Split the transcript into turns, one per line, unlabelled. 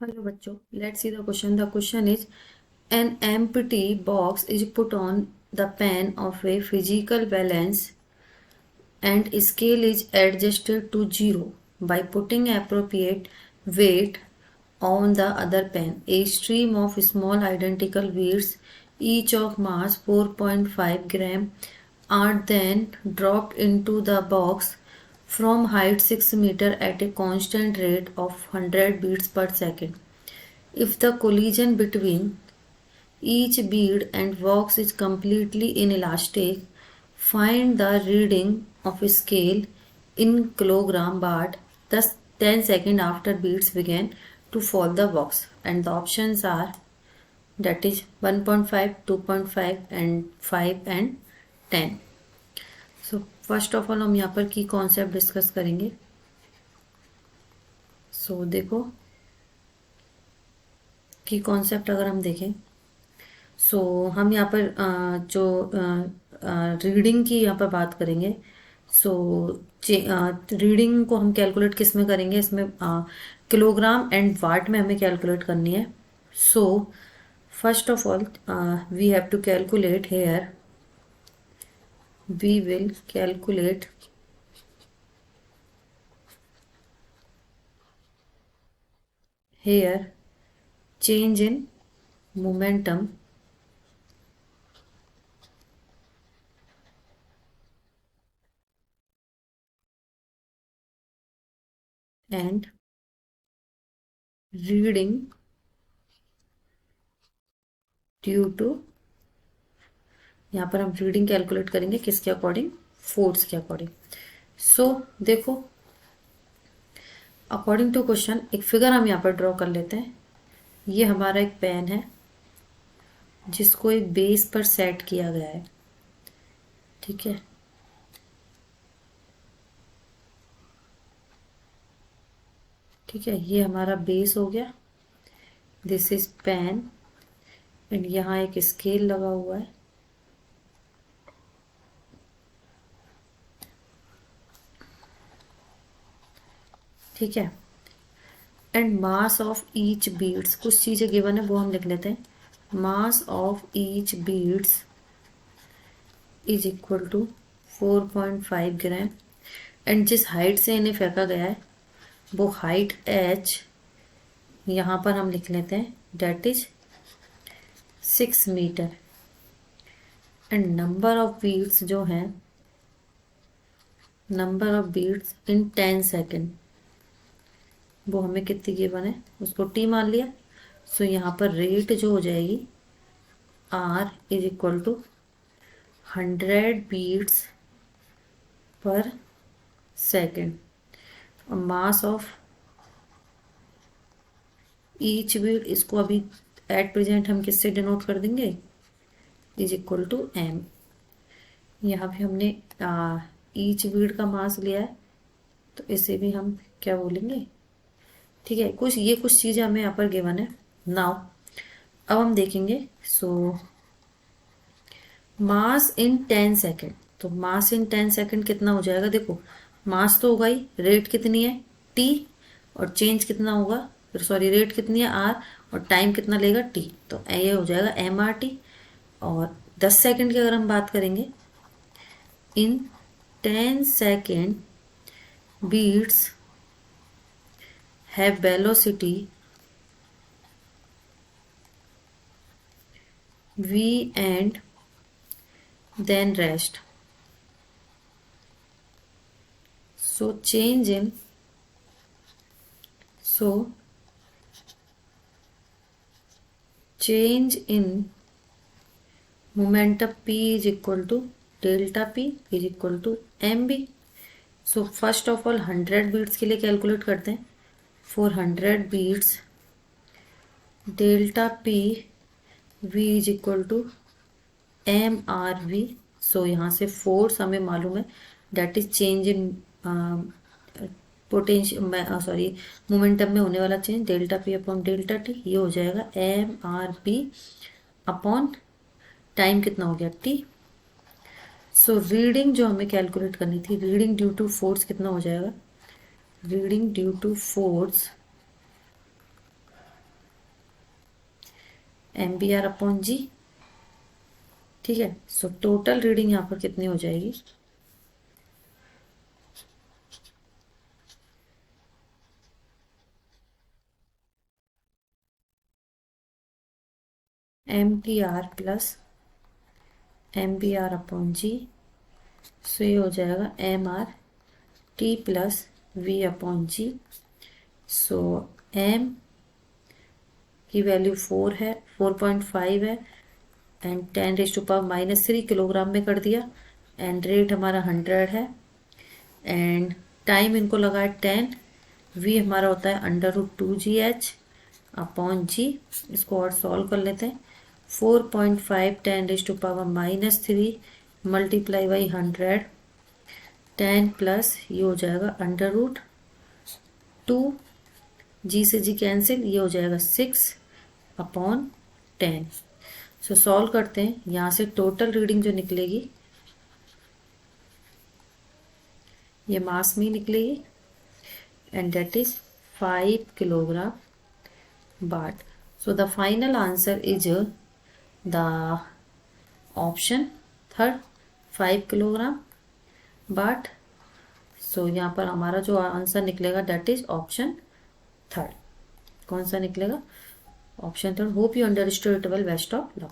Hello बच्चों, let's see the question. The question is, an empty box is put on the pen of a physical balance and scale is adjusted to 0 by putting appropriate weight on the other pen. A stream of small identical beads, each of mass 4.5 gram, are then dropped into the box from height 6 meter at a constant rate of 100 beats per second. If the collision between each bead and box is completely inelastic, find the reading of a scale in kilogram baht. Thus, 10 seconds after beads begin to fall the box. And the options are that is 1.5, 2.5 and 5 and 10. So first of all हम यहाँ पर की concept discuss करेंगे. सो देखो की concept अगर हम देखें, हम यहाँ पर जो रीडिंग की यहाँ पर बात करेंगे. सो रीडिंग को हम कैलकुलेट किस में करेंगे, इसमें किलोग्राम एंड वाट में हमें कैलकुलेट करनी है. So first of all we have to calculate here. We will calculate here change in momentum and reading due to, यहाँ पर हम रीडिंग कैलकुलेट करेंगे किसके अकॉर्डिंग, फोर्स के अकॉर्डिंग. सो देखो अकॉर्डिंग टू क्वेश्चन एक फिगर हम यहाँ पर ड्रॉ कर लेते हैं. ये हमारा एक पेन है जिसको एक बेस पर सेट किया गया है. ठीक है, ठीक है, ये हमारा बेस हो गया. दिस इज पेन एंड यहाँ एक स्केल लगा हुआ है. ठीक है, and mass of each beads, कुछ चीजें गिवन है वो हम लिख लेते हैं. Mass of each beads is equal to 4.5 gram and जिस हाइट से इन्हें फेंका गया है वो हाइट h यहाँ पर हम लिख लेते हैं, that is 6 metre. And number of beads जो हैं, number of beads in 10 second, वो हमें कितनी गिवन है उसको t मान लिया. सो यहाँ पर रेट जो हो जाएगी r is equal to 100 beats per second. Mass of each beat, इसको अभी एट प्रेजेंट हम किससे डिनोट कर देंगे, इज इक्वल टू m. यहाँ पे हमने ईच बीट का मास लिया है तो इसे भी हम क्या बोलेंगे. ठीक है, कुछ चीजें हमें यहाँ पर गिवन है. नाउ अब हम देखेंगे. सो मास इन 10 सेकेंड, तो मास इन 10 सेकेंड कितना हो जाएगा. देखो मास तो होगा ही, रेट कितनी है t और चेंज कितना होगा, सॉरी रेट कितनी है r और टाइम कितना लेगा t, तो ये हो जाएगा mrt. और 10 सेकेंड की अगर हम बात करेंगे, in 10 second beads have velocity v and then rest. So change in momentum p is equal to delta p is equal to mb. So first of all 100 beats के लिए कैलकुलेट करते हैं. For 100 beats delta p v is equal to mrv. सो यहाँ से force हमें मालूम है, that is change in potential, sorry momentum में होने वाला change, delta P upon delta T. ये हो जाएगा mrp अपॉन टाइम कितना हो गया t. सो रीडिंग जो हमें कैलकुलेट करनी थी, रीडिंग ड्यू टू फोर्स कितना हो जाएगा, reading due to force MBR upon G। ठीक है, सो टोटल रीडिंग यहाँ पर कितनी हो जाएगी, MTR plus MBR upon G। सो ये हो जाएगा MRT plus V upon G। सो M की वैल्यू 4 है, 4.5 है, एंड 10⁻³ किलोग्राम में कर दिया, एंड रेट हमारा 100 है, एंड टाइम इनको लगा है 10। V हमारा होता है √2GH अपॉन G। इसको और सॉल्व कर लेते हैं। 4.5 10⁻³ मल्टीप्लाई बाई 100, 10 प्लस ये हो जाएगा √2, G से G कैंसिल, ये हो जाएगा 6 अपॉन 10। सो सॉल्व करते हैं, यहाँ से टोटल रीडिंग जो निकलेगी ये मास में निकलेगी, एंड दैट इज 5 किलोग्राम बाट। So the final answer is the option third, 5 kilogram बाट। सो यहाँ पर हमारा जो आंसर निकलेगा दैट इज ऑप्शन थर्ड। कौन सा निकलेगा, option third. Hope you understood it well. Best of luck.